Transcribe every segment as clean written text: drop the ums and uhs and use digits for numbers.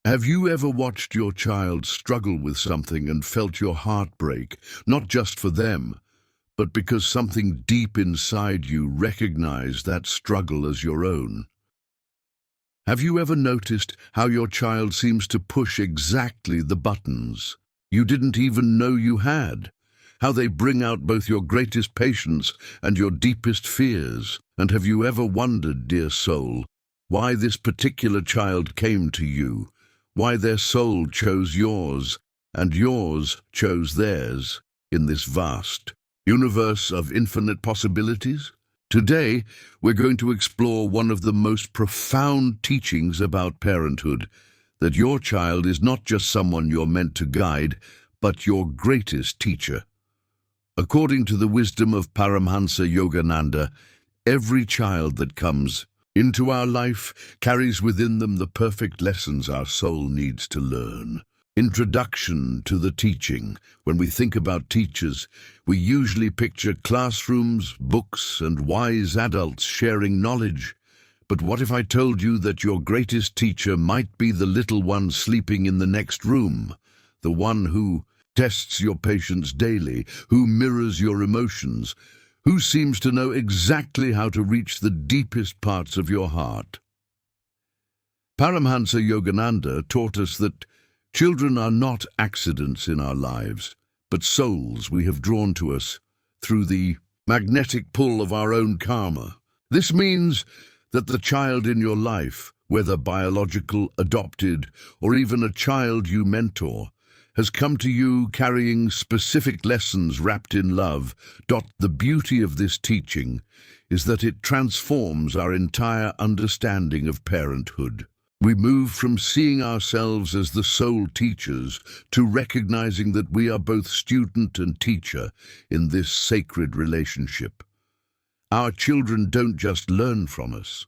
Have you ever watched your child struggle with something and felt your heart break, not just for them, but because something deep inside you recognized that struggle as your own? Have you ever noticed how your child seems to push exactly the buttons you didn't even know you had? How they bring out both your greatest patience and your deepest fears? And have you ever wondered, dear soul, why this particular child came to you? Why their soul chose yours, and yours chose theirs, in this vast universe of infinite possibilities? Today, we're going to explore one of the most profound teachings about parenthood, that your child is not just someone you're meant to guide, but your greatest teacher. According to the wisdom of Paramhansa Yogananda, every child that comes into our life carries within them the perfect lessons our soul needs to learn. Introduction to the teaching. When we think about teachers, we usually picture classrooms, books, and wise adults sharing knowledge. But what if I told you that your greatest teacher might be the little one sleeping in the next room, the one who tests your patience daily, who mirrors your emotions, who seems to know exactly how to reach the deepest parts of your heart? Paramhansa Yogananda taught us that children are not accidents in our lives, but souls we have drawn to us through the magnetic pull of our own karma. This means that the child in your life, whether biological, adopted, or even a child you mentor, has come to you carrying specific lessons wrapped in love. The beauty of this teaching is that it transforms our entire understanding of parenthood. We move from seeing ourselves as the sole teachers to recognizing that we are both student and teacher in this sacred relationship. Our children don't just learn from us.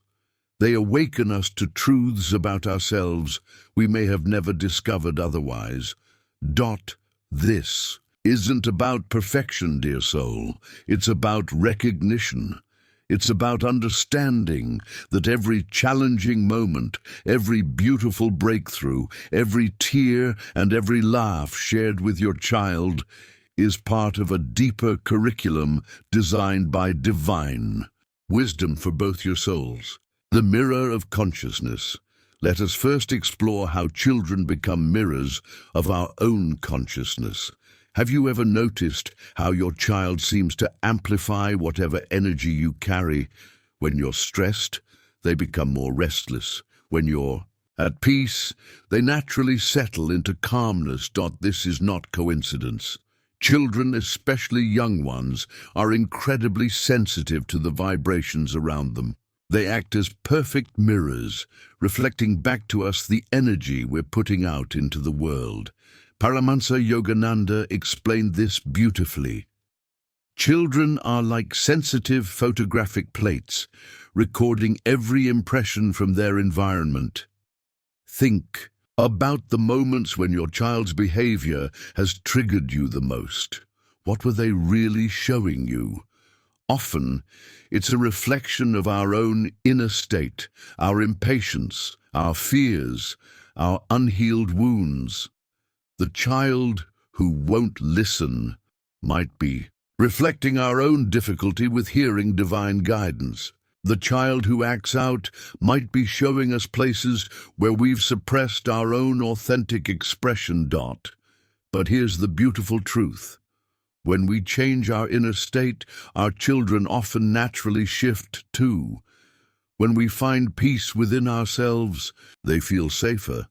They awaken us to truths about ourselves we may have never discovered otherwise. This isn't about perfection, dear soul. It's about recognition. It's about understanding that every challenging moment, every beautiful breakthrough, every tear and every laugh shared with your child is part of a deeper curriculum designed by divine wisdom for both your souls. The mirror of consciousness. Let us first explore how children become mirrors of our own consciousness. Have you ever noticed how your child seems to amplify whatever energy you carry? When you're stressed, they become more restless. When you're at peace, they naturally settle into calmness. This is not coincidence. Children, especially young ones, are incredibly sensitive to the vibrations around them. They act as perfect mirrors, reflecting back to us the energy we're putting out into the world. Paramhansa Yogananda explained this beautifully. Children are like sensitive photographic plates, recording every impression from their environment. Think about the moments when your child's behavior has triggered you the most. What were they really showing you? Often, it's a reflection of our own inner state, our impatience, our fears, our unhealed wounds. The child who won't listen might be reflecting our own difficulty with hearing divine guidance. The child who acts out might be showing us places where we've suppressed our own authentic expression. But here's the beautiful truth. When we change our inner state, our children often naturally shift too. When we find peace within ourselves, they feel safer.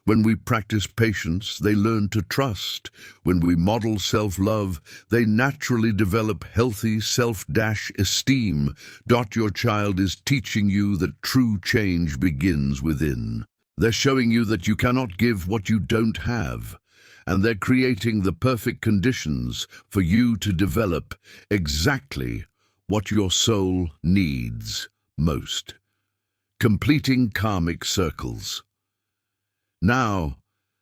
When we practice patience, they learn to trust. When we model self-love, they naturally develop healthy self-esteem. Your child is teaching you that true change begins within. They're showing you that you cannot give what you don't have, and they're creating the perfect conditions for you to develop exactly what your soul needs most. Completing karmic circles. Now,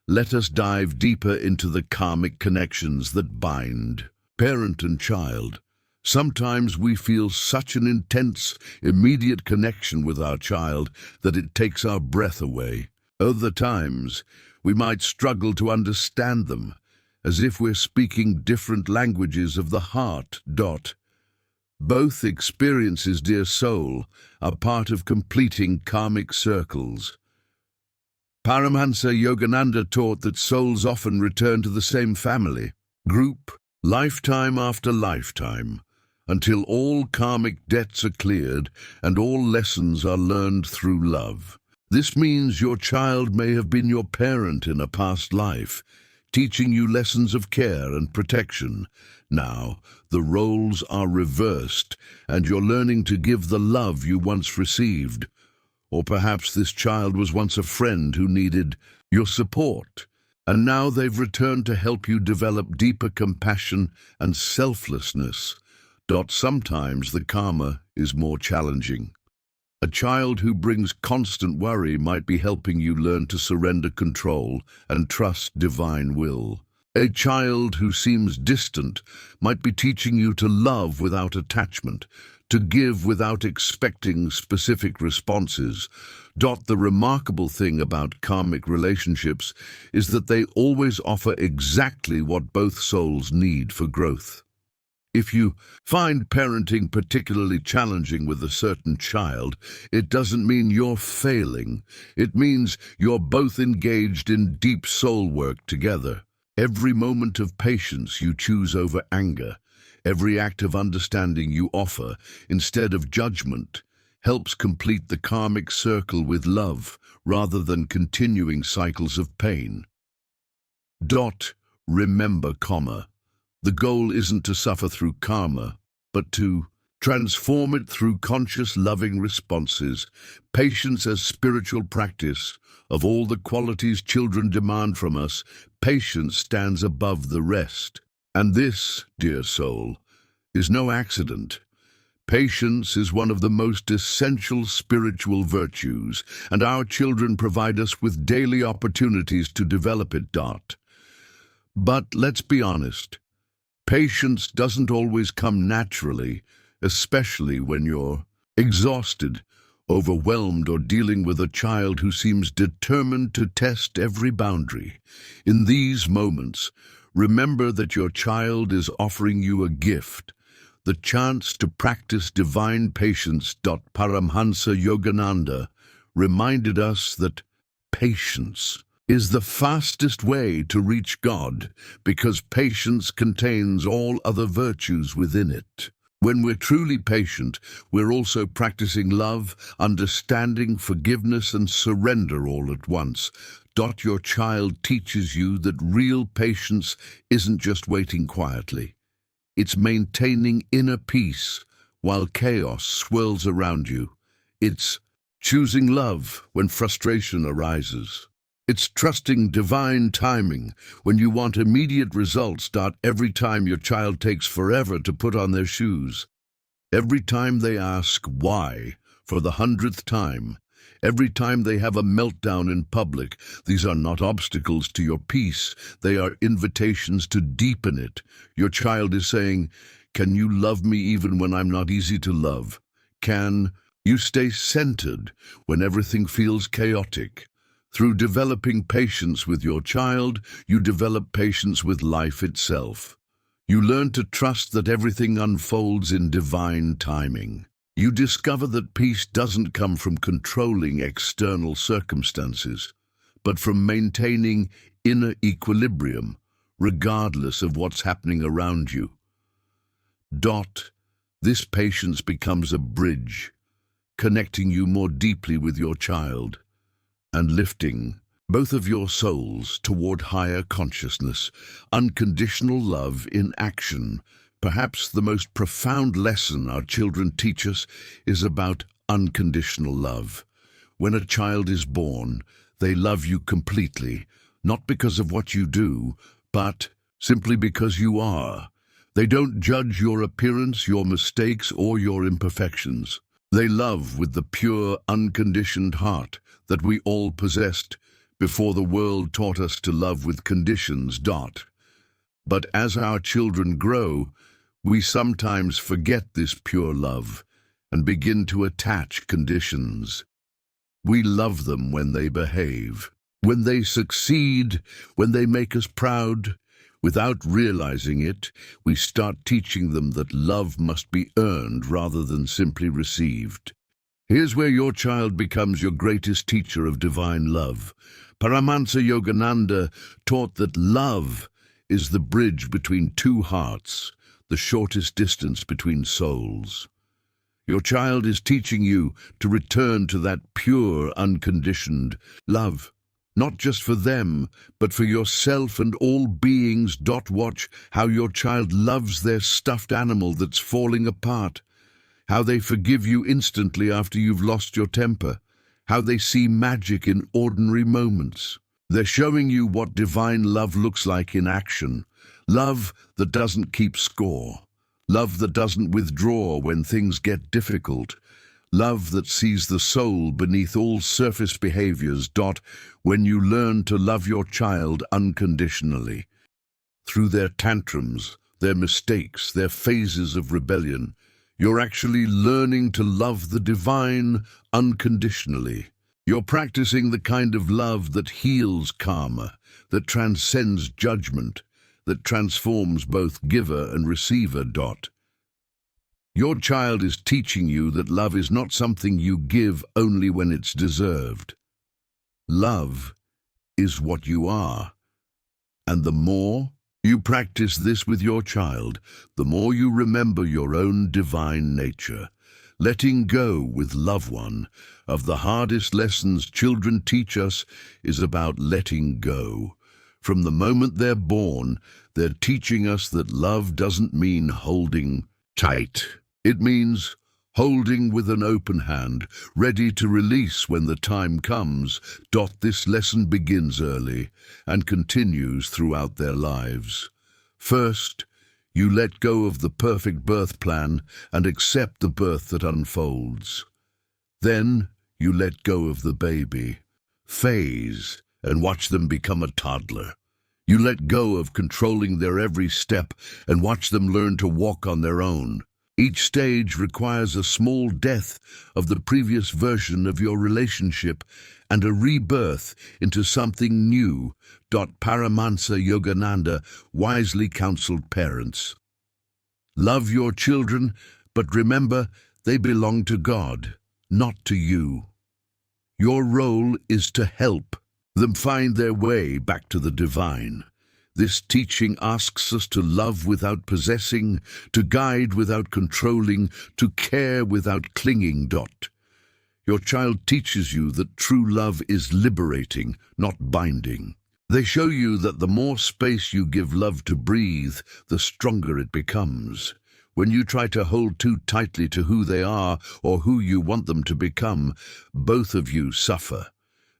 let us dive deeper into the karmic connections that bind parent and child. Sometimes we feel such an intense, immediate connection with our child that it takes our breath away. Other times, we might struggle to understand them, as if we're speaking different languages of the heart. Both experiences, dear soul, are part of completing karmic circles. Paramhansa Yogananda taught that souls often return to the same family, group, lifetime after lifetime, until all karmic debts are cleared and all lessons are learned through love. This means your child may have been your parent in a past life, teaching you lessons of care and protection. Now, the roles are reversed, and you're learning to give the love you once received. Or perhaps this child was once a friend who needed your support, and now they've returned to help you develop deeper compassion and selflessness. Sometimes the karma is more challenging. A child who brings constant worry might be helping you learn to surrender control and trust divine will. A child who seems distant might be teaching you to love without attachment, to give without expecting specific responses. The remarkable thing about karmic relationships is that they always offer exactly what both souls need for growth. If you find parenting particularly challenging with a certain child, it doesn't mean you're failing. It means you're both engaged in deep soul work together. Every moment of patience you choose over anger, every act of understanding you offer instead of judgment, helps complete the karmic circle with love rather than continuing cycles of pain. Remember, the goal isn't to suffer through karma, but to transform it through conscious, loving responses. Patience as spiritual practice. Of all the qualities children demand from us, patience stands above the rest. And this, dear soul, is no accident. Patience is one of the most essential spiritual virtues, and our children provide us with daily opportunities to develop it. But let's be honest. Patience doesn't always come naturally, especially when you're exhausted, overwhelmed, or dealing with a child who seems determined to test every boundary. In these moments, remember that your child is offering you a gift, the chance to practice divine patience. Paramhansa Yogananda reminded us that patience is the fastest way to reach God, because patience contains all other virtues within it. When we're truly patient, we're also practicing love, understanding, forgiveness, and surrender all at once. Your child teaches you that real patience isn't just waiting quietly. It's maintaining inner peace while chaos swirls around you. It's choosing love when frustration arises. It's trusting divine timing when you want immediate results. Every time your child takes forever to put on their shoes, every time they ask why for the 100th time, every time they have a meltdown in public, these are not obstacles to your peace, they are invitations to deepen it. Your child is saying, "Can you love me even when I'm not easy to love? Can you stay centered when everything feels chaotic?" Through developing patience with your child, you develop patience with life itself. You learn to trust that everything unfolds in divine timing. You discover that peace doesn't come from controlling external circumstances, but from maintaining inner equilibrium, regardless of what's happening around you. This patience becomes a bridge, connecting you more deeply with your child, and lifting both of your souls toward higher consciousness. Unconditional love in action. Perhaps the most profound lesson our children teach us is about unconditional love. When a child is born, they love you completely, not because of what you do, but simply because you are. They don't judge your appearance, your mistakes, or your imperfections. They love with the pure, unconditioned heart that we all possessed before the world taught us to love with conditions. But as our children grow, we sometimes forget this pure love and begin to attach conditions. We love them when they behave, When they succeed, when they make us proud, without realizing it, we start teaching them that love must be earned rather than simply received. Here's where your child becomes your greatest teacher of divine love. Paramhansa Yogananda taught that love is the bridge between two hearts, the shortest distance between souls. Your child is teaching you to return to that pure, unconditioned love, not just for them, but for yourself and all beings. Watch how your child loves their stuffed animal that's falling apart, how they forgive you instantly after you've lost your temper, how they see magic in ordinary moments. They're showing you what divine love looks like in action. Love that doesn't keep score. Love that doesn't withdraw when things get difficult. Love that sees the soul beneath all surface behaviors. When you learn to love your child unconditionally, through their tantrums, their mistakes, their phases of rebellion, you're actually learning to love the divine unconditionally. You're practicing the kind of love that heals karma, that transcends judgment, that transforms both giver and receiver. Your child is teaching you that love is not something you give only when it's deserved. Love is what you are. And the more you practice this with your child, the more you remember your own divine nature. Letting go with loved one of the hardest lessons children teach us is about letting go. From the moment they're born, they're teaching us that love doesn't mean holding tight. It means holding with an open hand, ready to release when the time comes. This lesson begins early and continues throughout their lives. First, you let go of the perfect birth plan and accept the birth that unfolds. Then, you let go of the baby phase and watch them become a toddler. You let go of controlling their every step and watch them learn to walk on their own. Each stage requires a small death of the previous version of your relationship and a rebirth into something new. Paramahansa Yogananda wisely counseled parents. Love your children, but remember they belong to God, not to you. Your role is to help them find their way back to the divine. This teaching asks us to love without possessing, to guide without controlling, to care without clinging. Your child teaches you that true love is liberating, not binding. They show you that the more space you give love to breathe, the stronger it becomes. When you try to hold too tightly to who they are or who you want them to become, both of you suffer.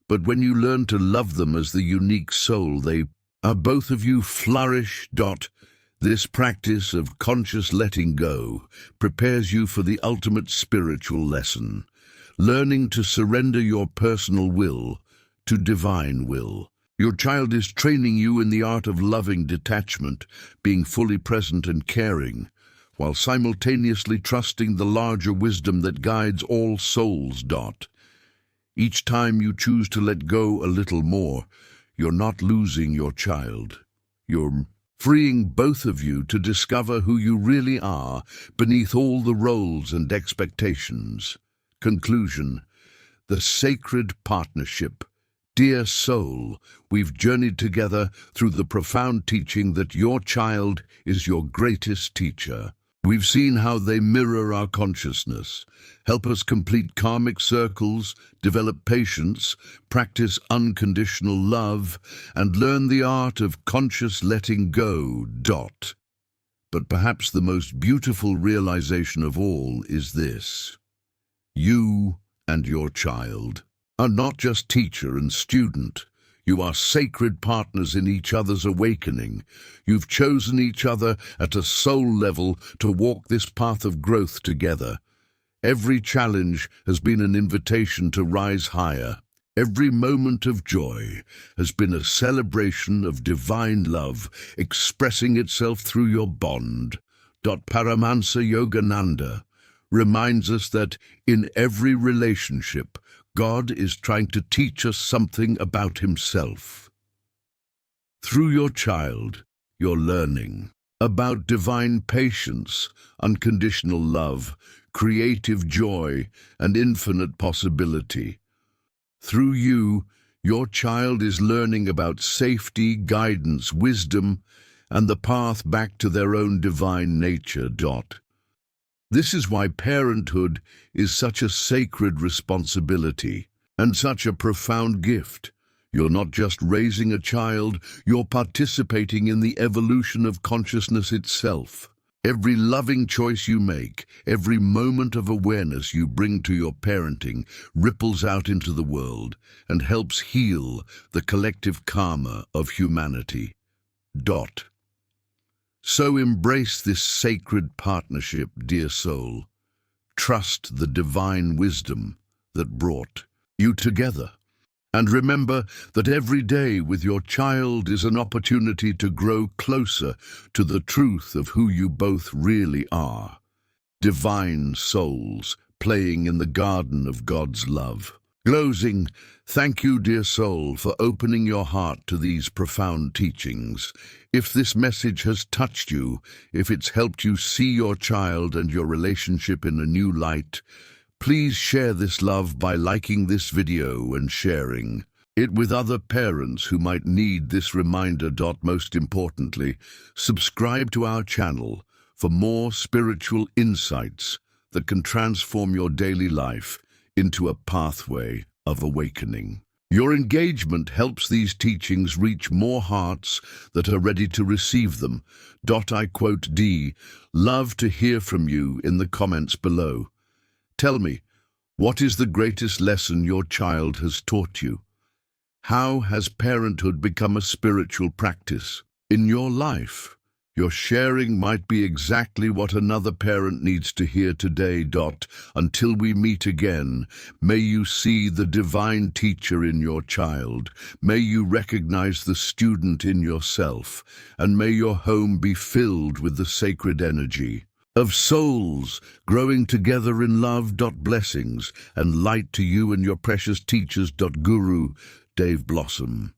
But when you learn to love them as the unique soul they are, both of you flourish. This practice of conscious letting go prepares you for the ultimate spiritual lesson, learning to surrender your personal will to divine will. Your child is training you in the art of loving detachment, being fully present and caring, while simultaneously trusting the larger wisdom that guides all souls. Each time you choose to let go a little more, you're not losing your child. You're freeing both of you to discover who you really are beneath all the roles and expectations. Conclusion: the sacred partnership. Dear soul, we've journeyed together through the profound teaching that your child is your greatest teacher. We've seen how they mirror our consciousness, help us complete karmic circles, develop patience, practice unconditional love, and learn the art of conscious letting go. But perhaps the most beautiful realization of all is this: you and your child are not just teacher and student. You are sacred partners in each other's awakening. You've chosen each other at a soul level to walk this path of growth together. Every challenge has been an invitation to rise higher. Every moment of joy has been a celebration of divine love expressing itself through your bond. Paramahansa Yogananda reminds us that in every relationship, God is trying to teach us something about himself. Through your child, you're learning about divine patience, unconditional love, creative joy, and infinite possibility. Through you, your child is learning about safety, guidance, wisdom, and the path back to their own divine nature. This is why parenthood is such a sacred responsibility and such a profound gift. You're not just raising a child, you're participating in the evolution of consciousness itself. Every loving choice you make, every moment of awareness you bring to your parenting ripples out into the world and helps heal the collective karma of humanity. So embrace this sacred partnership, dear soul. Trust the divine wisdom that brought you together. And remember that every day with your child is an opportunity to grow closer to the truth of who you both really are. Divine souls playing in the garden of God's love. Closing, thank you, dear soul, for opening your heart to these profound teachings. If this message has touched you, if it's helped you see your child and your relationship in a new light, please share this love by liking this video and sharing it with other parents who might need this reminder. Most importantly, subscribe to our channel for more spiritual insights that can transform your daily life into a pathway of awakening. Your engagement helps these teachings reach more hearts that are ready to receive them. I quote love to hear from you in the comments below. Tell me, what is the greatest lesson your child has taught you? How has parenthood become a spiritual practice in your life? Your sharing might be exactly what another parent needs to hear today. Until we meet again, may you see the divine teacher in your child. May you recognize the student in yourself, and may your home be filled with the sacred energy of souls growing together in love. Blessings and light to you and your precious teachers. Guru Dave Blossom.